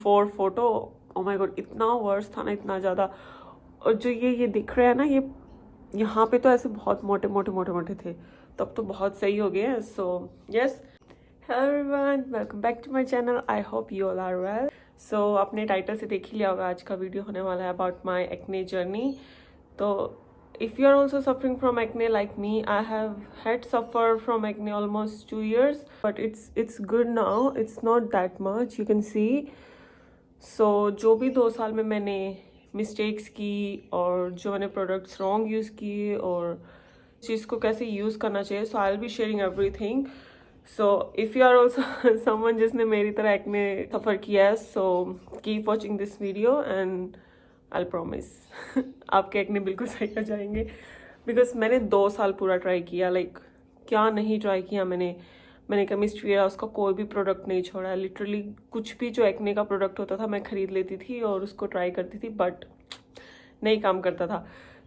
Four photo, O my God इतना worse था ना, इतना ज़्यादा। और जो ये दिख रहे हैं ना, ये यहाँ पे तो ऐसे बहुत मोटे मोटे मोटे मोटे थे, तब तो बहुत सही हो गए हैं। So yes, hello everyone, welcome back to my channel. I hope you all are well. So आपने टाइटल से देख ही लिया होगा, आज का वीडियो होने वाला है अबाउट माय एक्ने जर्नी। तो if you are also suffering from acne like me, I have had suffered from acne almost 2 years, but it's good now. It's not that much, you can see. So जो भी 2 साल में मैंने mistakes की और जो मैंने प्रोडक्ट्स रॉन्ग यूज़ किए और चीज़ को कैसे यूज़ करना चाहिए, so I will be sharing everything. So if you are also someone जिसने मेरी तरह एक्ने सफ़र किया है, so keep watching this video and I promise आपके एक्ने बिल्कुल सही हो जाएंगे। बिकॉज मैंने 2 साल पूरा ट्राई किया, लाइक क्या नहीं ट्राई किया मैंने केमिस्ट्री या उसका कोई भी प्रोडक्ट नहीं छोड़ा। लिटरली कुछ भी जो एक्ने का प्रोडक्ट होता था मैं खरीद लेती थी और उसको ट्राई करती थी, बट नहीं काम करता था।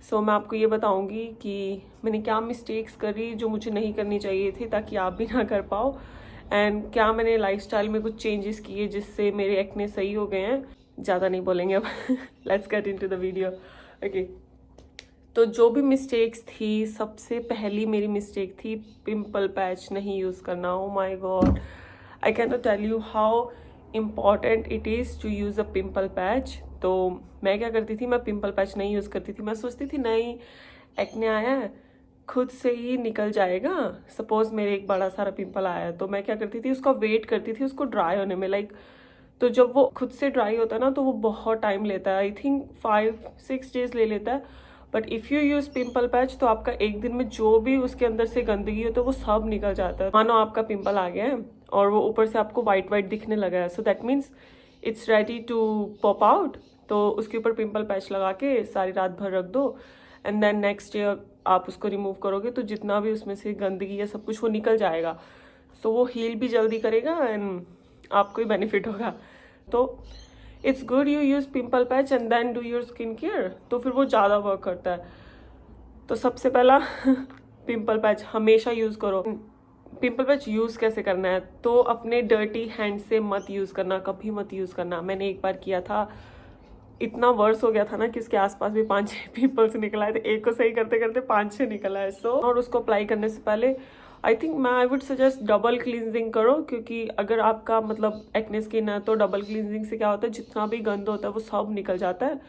सो मैं आपको ये बताऊंगी कि मैंने क्या मिस्टेक्स करी जो मुझे नहीं करनी चाहिए थी, ताकि आप भी ना कर पाओ। एंड क्या मैंने लाइफस्टाइल में कुछ चेंजेस किए जिससे मेरे एक्ने सही हो गए हैं। ज़्यादा नहीं बोलेंगे अब, let's get into the video. Okay, तो जो भी मिस्टेक्स थी, सबसे पहली मेरी मिस्टेक थी पिंपल पैच नहीं यूज़ करना। Oh my god, I can not tell you how important it is to use a pimple patch. तो मैं क्या करती थी, मैं पिंपल पैच नहीं यूज़ करती थी। मैं सोचती थी नहीं, एक्ने आया है खुद से ही निकल जाएगा। सपोज मेरे एक बड़ा सारा पिंपल आया है, तो मैं क्या करती थी, उसका वेट करती थी उसको ड्राई होने में। लाइक तो जब वो खुद से ड्राई होता है ना, तो वो बहुत टाइम लेता है, आई थिंक 5-6 डेज ले लेता है। But if you use pimple patch तो आपका एक दिन में जो भी उसके अंदर से गंदगी हो तो वो सब निकल जाता है। मानो आपका पिंपल आ गया है और वो ऊपर से आपको वाइट वाइट दिखने लगा है, so that means it's ready to pop out. तो उसके ऊपर पिंपल पैच लगा के सारी रात भर रख दो, एंड देन नेक्स्ट डे आप उसको रिमूव करोगे तो जितना भी उसमें से गंदगी या सब कुछ वो निकल जाएगा। सो वो हील भी जल्दी करेगा एंड आपको ही बेनिफिट होगा। तो it's good you use pimple patch and then do your skin care, तो फिर वो ज़्यादा वर्क करता है। तो सबसे पहला पिंपल पैच हमेशा यूज़ करो। पिंपल पैच यूज़ कैसे करना है, तो अपने डर्टी हैंड से मत यूज़ करना, कभी मत यूज़ करना। मैंने एक बार किया था, इतना वर्स हो गया था ना कि उसके आसपास भी 5-6 पिंपल्स निकल आए थे। एक को सही करते करते 5-6 निकल आए। सो और उसको अप्लाई करने से पहले I think I would suggest double cleansing करो, क्योंकि अगर आपका मतलब एक्ने स्किन है तो डबल क्लींजिंग से क्या होता है, जितना भी गंद होता है वो सब निकल जाता है।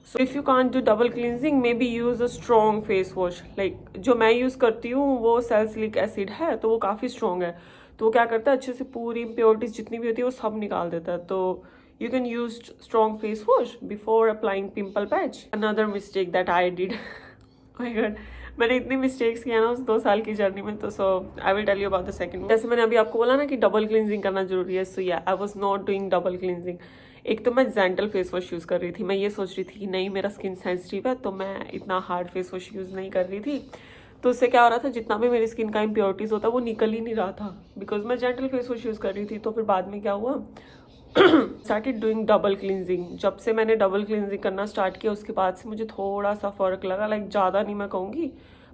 सो if you can't do double cleansing, may be use a strong face wash. Like जो मैं यूज़ करती हूँ वो सैलिसिलिक एसिड है, तो वो काफ़ी स्ट्रॉन्ग है। तो वो क्या करता है, अच्छे से पूरी इम्प्योरिटीज जितनी भी होती है वो सब निकाल देता है। तो you can use strong face wash before applying pimple patch. Another mistake that I did oh my god, मैंने इतनी मिस्टेक्स किया ना उस 2 साल की जर्नी में। तो so I will tell you about the second. जैसे मैंने अभी आपको बोला ना कि डबल क्लींजिंग करना जरूरी है, सो या I was not doing double cleansing. एक तो मैं जेंटल फेस वॉश यूज़ कर रही थी। मैं ये सोच रही थी कि नहीं, मेरा स्किन सेंसिटिव है तो मैं इतना हार्ड फेस वॉश यूज़ नहीं कर रही थी। तो उससे क्या हो रहा था, जितना भी मेरी स्किन का इम्प्योरिटीज़ होता वो निकल ही नहीं रहा था, बिकॉज मैं जेंटल फेस वॉश यूज़ कर रही थी। तो फिर बाद में क्या हुआ, स्टार्टेड डूइंग डबल क्लींजिंग। जब से मैंने डबल क्लींजिंग करना स्टार्ट किया उसके बाद से मुझे थोड़ा सा फ़र्क लगा। लाइक ज़्यादा नहीं मैं कहूँगी,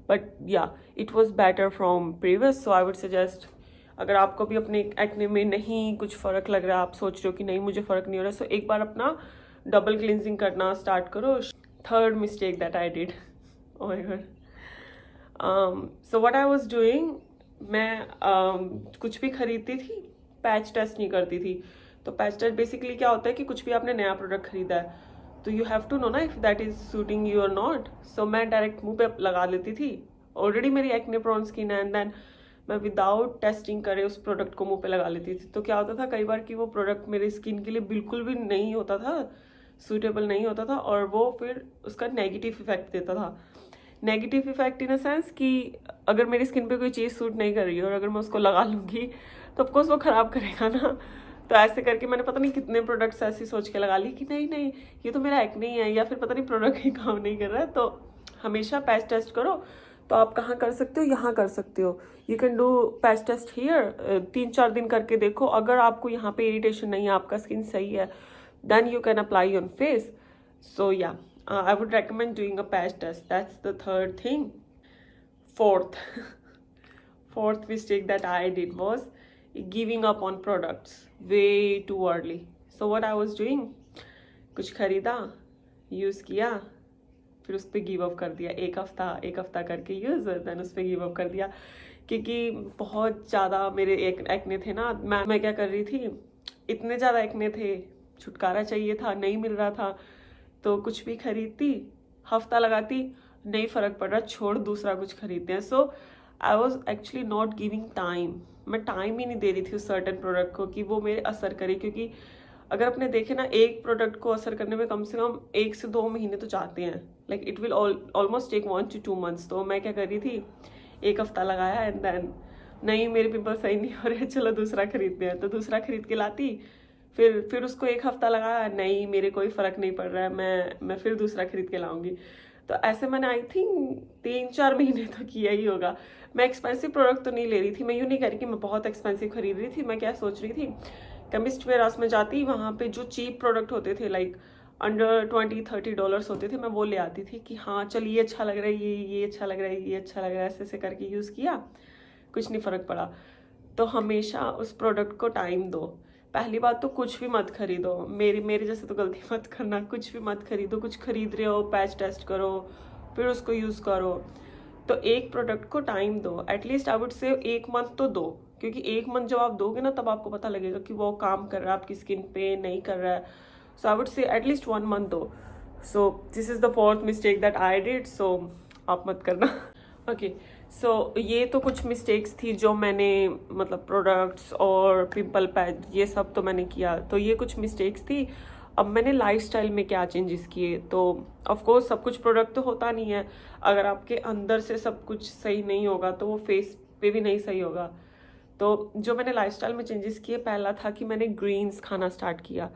बट या it was better from previous. So I would suggest, अगर आपको भी अपने एक्ने में नहीं कुछ फ़र्क लग रहा है, आप सोच रहे हो कि नहीं मुझे फ़र्क नहीं हो रहा, सो एक बार अपना डबल क्लींजिंग करना स्टार्ट करो। Third mistake that I did, oh my God, so what I was doing, मैं कुछ भी खरीदती थी, पैच टेस्ट नहीं करती थी। तो पैच टेस्ट बेसिकली क्या होता है कि कुछ भी आपने नया प्रोडक्ट खरीदा है तो यू हैव टू नो ना if that is suiting you और नॉट। सो मैं डायरेक्ट मुंह पे लगा लेती थी। ऑलरेडी मेरी एक्ने प्रोन स्किन है, एंड देन मैं विदाउट टेस्टिंग करे उस प्रोडक्ट को मुंह पे लगा लेती थी। तो क्या होता था कई बार कि वो प्रोडक्ट मेरी स्किन के लिए बिल्कुल भी नहीं होता था, सूटेबल नहीं होता था, और वो फिर उसका नेगेटिव इफेक्ट देता था। Negative effect in a sense कि अगर मेरी स्किन पे कोई चीज़ सूट नहीं कर रही है और अगर मैं उसको लगा लूँगी तो ऑफकोर्स वो ख़राब करेगा ना। तो ऐसे करके मैंने पता नहीं कितने प्रोडक्ट्स ऐसी सोच के लगा ली कि नहीं नहीं ये तो मेरा एक्ने ही है, या फिर पता नहीं प्रोडक्ट ही काम नहीं कर रहा है। तो हमेशा पैच टेस्ट करो। तो आप कहाँ कर सकते हो, यहाँ कर सकते हो। You can do patch test here. 3-4 दिन करके देखो, अगर आपको यहाँ पे इरिटेशन नहीं है, आपका स्किन सही है, then you can apply on face. So या I would recommend doing a patch test. That's the third thing. Fourth, fourth mistake that I did was giving up on products way too early. So what I was doing, कुछ खरीदा, use किया, फिर उस पर give up कर दिया। एक हफ्ता करके यूज़, देन उस पर गिव अप कर दिया, क्योंकि बहुत ज़्यादा मेरे एक्ने थे ना। मैं क्या कर रही थी, इतने ज़्यादा एक्ने थे, छुटकारा चाहिए था, नहीं मिल रहा था, तो कुछ भी खरीदती, हफ्ता लगाती, नहीं फ़र्क पड़ रहा, छोड़ दूसरा कुछ खरीदते हैं। So I was actually not giving time, मैं टाइम ही नहीं दे रही थी उस सर्टेन प्रोडक्ट को कि वो मेरे असर करे, क्योंकि अगर अपने देखे ना, एक प्रोडक्ट को असर करने में कम से कम 1 से 2 महीने तो जाते हैं। Like it will almost take 1 to 2 months। तो मैं क्या कर रही थी, एक हफ्ता लगाया एंड देन नहीं, मेरे पिंपल सही नहीं हो रहे, चलो दूसरा खरीदते हैं, तो दूसरा खरीद के लाती, फिर उसको एक हफ्ता लगाया, नहीं मेरे कोई फ़र्क नहीं पड़ रहा है, मैं फिर दूसरा खरीद के लाऊंगी। तो ऐसे मैंने आई थिंक 3-4 महीने तो किया ही होगा। मैं एक्सपेंसिव प्रोडक्ट तो नहीं ले रही थी, मैं यूँ नहीं कह रही कि मैं बहुत एक्सपेंसिव खरीद रही थी। मैं क्या सोच रही थी, केमिस्ट वेयर्स में जाती, वहाँ पे जो चीप प्रोडक्ट होते थे, लाइक अंडर $20-30 होते थे, मैं वो ले आती थी कि हाँ चल ये अच्छा लग रहा है, ये अच्छा लग रहा है, ये अच्छा लग रहा है, ऐसे ऐसे करके यूज़ किया, कुछ नहीं फ़र्क पड़ा। तो हमेशा उस प्रोडक्ट को टाइम दो। पहली बात तो कुछ भी मत खरीदो, मेरे जैसे तो गलती मत करना, कुछ भी मत खरीदो। कुछ खरीद रहे हो, पैच टेस्ट करो, फिर उसको यूज़ करो। तो एक प्रोडक्ट को टाइम दो, एटलीस्ट आई वुड से 1 month तो दो, क्योंकि 1 month जब आप दोगे ना, तब आपको पता लगेगा कि वो काम कर रहा है आपकी स्किन पे, नहीं कर रहा है। So I would say at least 1 month दो। So this is the 4th mistake that I did, so आप मत करना। ओके, सो ये तो कुछ मिस्टेक्स थी जो मैंने, मतलब प्रोडक्ट्स और पिंपल पैच, ये सब तो मैंने किया, तो ये कुछ मिस्टेक्स थी। अब मैंने लाइफस्टाइल में क्या चेंजेस किए, तो ऑफ कोर्स सब कुछ प्रोडक्ट तो होता नहीं है, अगर आपके अंदर से सब कुछ सही नहीं होगा तो वो फेस पे भी नहीं सही होगा। तो जो मैंने लाइफस्टाइल में चेंजेस किए, पहला था कि मैंने ग्रीन्स खाना स्टार्ट किया।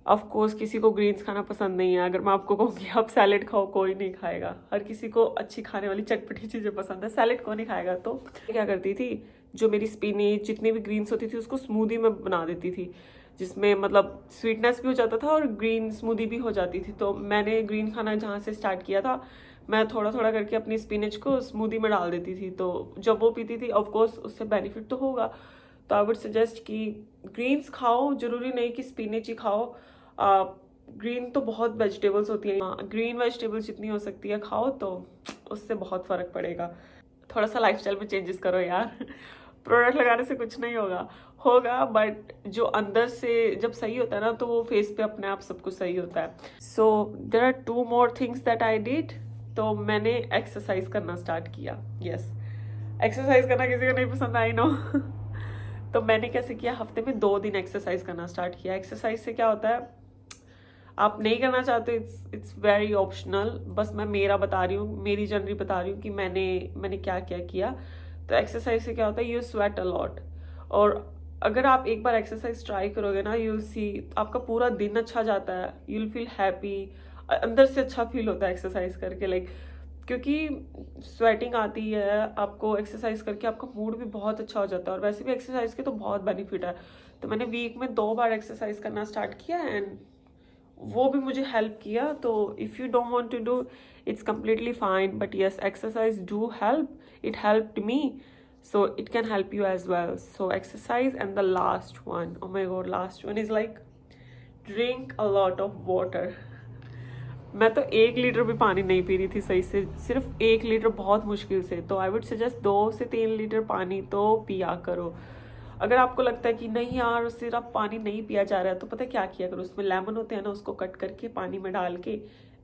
ऑफ कोर्स किसी को ग्रीन्स खाना पसंद नहीं है, अगर मैं आपको कहूँगी आप सैलेड खाओ, कोई नहीं खाएगा। हर किसी को अच्छी खाने वाली चटपटी चीज़ें पसंद है, सैलेड कौन नहीं खाएगा। तो क्या करती थी, जो मेरी स्पिनच जितनी भी ग्रीन्स होती थी उसको स्मूदी में बना देती थी, जिसमें मतलब स्वीटनेस भी हो जाता था और ग्रीन स्मूदी भी हो जाती थी। तो मैंने ग्रीन खाना जहाँ से स्टार्ट किया था, मैं थोड़ा थोड़ा करके अपनी स्पिनच को स्मूदी में डाल देती थी, तो जब वो पीती थी ऑफकोर्स उससे बेनिफिट तो होगा। तो आई वुड सजेस्ट कि ग्रीन्स खाओ, जरूरी नहीं कि स्पिनच ही खाओ। ग्रीन तो बहुत वेजिटेबल्स होती हैं, ग्रीन वेजिटेबल्स जितनी हो सकती है खाओ, तो उससे बहुत फ़र्क पड़ेगा। थोड़ा सा लाइफस्टाइल में चेंजेस करो यार। प्रोडक्ट लगाने से कुछ नहीं होगा बट जो अंदर से जब सही होता है ना, तो वो फेस पे अपने आप सब कुछ सही होता है। So there are 2 more things that I did. तो मैंने एक्सरसाइज करना स्टार्ट किया। यस, एक्सरसाइज करना किसी को नहीं पसंद, आई नो। तो मैंने कैसे किया, हफ्ते में 2 दिन एक्सरसाइज करना स्टार्ट किया। एक्सरसाइज से क्या होता है, आप नहीं करना चाहते, इट्स वेरी ऑप्शनल, बस मैं मेरा बता रही हूँ, मेरी जर्नी बता रही हूँ कि मैंने क्या क्या किया। तो एक्सरसाइज से क्या होता है, यू स्वेट अ लॉट, और अगर आप एक बार एक्सरसाइज ट्राई करोगे ना, यू सी आपका पूरा दिन अच्छा जाता है, यू विल फील हैप्पी, अंदर से अच्छा फील होता है एक्सरसाइज करके। लाइक क्योंकि स्वेटिंग आती है आपको एक्सरसाइज करके, आपका मूड भी बहुत अच्छा हो जाता है, और वैसे भी एक्सरसाइज के तो बहुत बेनिफिट है। तो मैंने वीक में 2 बार एक्सरसाइज करना स्टार्ट किया एंड वो भी मुझे हेल्प किया। तो if you don't want to do, it's completely fine, but yes, exercise do help, it helped me, so it can help you as well. So exercise, and the last one, oh my god, last one is like drink a lot of water. मैं तो 1 litre भी पानी नहीं P रही थी सही से, सिर्फ 1 लीटर बहुत मुश्किल से। तो आई वुड सजेस्ट 2 से 3 लीटर पानी तो पिया करो। अगर आपको लगता है कि नहीं यार सिर्फ पानी नहीं पिया जा रहा है, तो पता है क्या किया करो, उसमें लेमन होते हैं ना, उसको कट करके पानी में डाल के,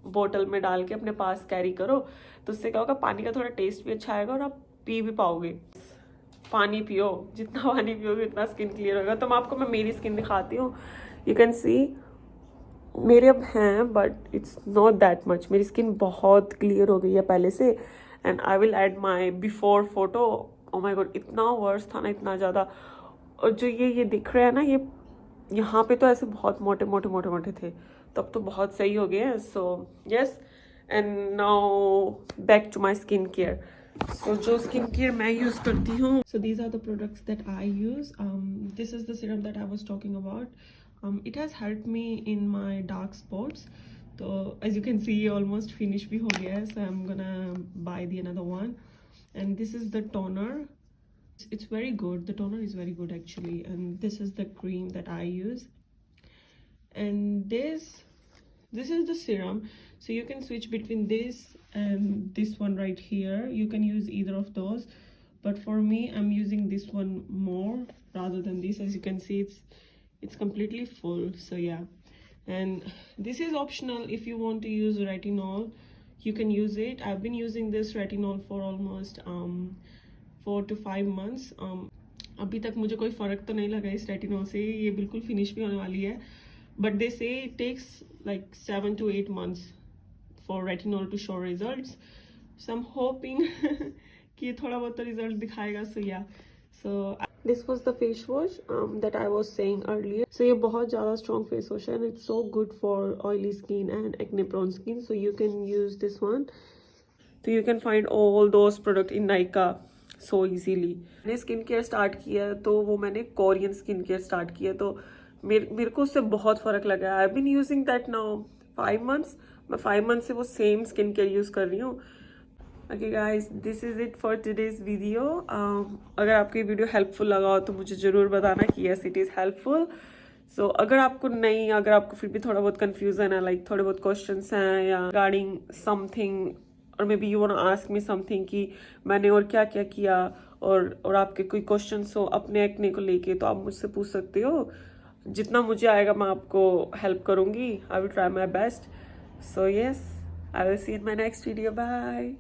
बोतल में डाल के अपने पास कैरी करो। तो उससे क्या होगा, पानी का थोड़ा टेस्ट भी अच्छा आएगा और आप पी भी पाओगे। पानी पियो, जितना पानी पियोगे उतना स्किन क्लियर होगा। तो मैं मेरी स्किन दिखाती हूँ, यू कैन सी मेरे अब हैं, but it's not that much, मेरी स्किन बहुत क्लियर हो गई है पहले से। And I will add my before photo. Oh my god, इतना वर्स था ना, इतना ज़्यादा। और जो ये दिख रहा है ना, ये यहाँ पे तो ऐसे बहुत मोटे थे, तब तो बहुत सही हो गए हैं। So yes, and now back to my skin care. So जो स्किन केयर मैं यूज़ करती हूँ, so these are the products that I use. This is the serum that I was talking about. It has helped me in my dark spots. So as you can see, almost finished bhi ho gaya hai, so I'm gonna buy the another one. And this is the toner. It's very good. The toner is very good actually. And this is the cream that I use. and this is the serum, so you can switch between this and this one right here. You can use either of those, but for me I'm using this one more rather than this. As you can see, it's completely full. So yeah, and this is optional. If you want to use retinol, you can use it. I've been using this retinol for almost 4 to 5 months. अभी तक मुझे कोई फ़र्क तो नहीं लगा इस retinol से, ये बिल्कुल फिनिश भी होने वाली है, बट दे से it takes like 7 to 8 months for retinol to show results, so I'm hoping कि थोड़ा बहुत तो रिजल्ट दिखाएगा. So yeah, so this was the face wash that I was saying earlier. So ये बहुत ज़्यादा strong face wash है and it's so good for oily skin and acne prone skin, so you can use this one. So you can find all those products in Nykaa so easily. मैंने skin care start किया तो वो मैंने Korean skin care start किया, तो मेरे को उससे बहुत फ़र्क लगा. I been using that now 5 months. मैं 5 months से वो सेम स्किन केयर यूज़ कर रही हूँ. Okay guys, this is it for today's video. अगर आपको ये वीडियो हेल्पफुल लगा हो तो मुझे ज़रूर बताना कि यस इट इज़ हेल्पफुल. सो अगर आपको फिर भी थोड़ा बहुत कन्फ्यूज़न है, लाइक थोड़े बहुत क्वेश्चंस हैं या रिगार्डिंग समथिंग, और maybe you want to ask me something कि मैंने और क्या क्या किया, और आपके कोई क्वेश्चंस हो अपने एक्ने को लेके, तो आप मुझसे पूछ सकते हो. जितना मुझे आएगा मैं आपको हेल्प करूँगी. I will try my best. So yes, I will see in my next video. Bye.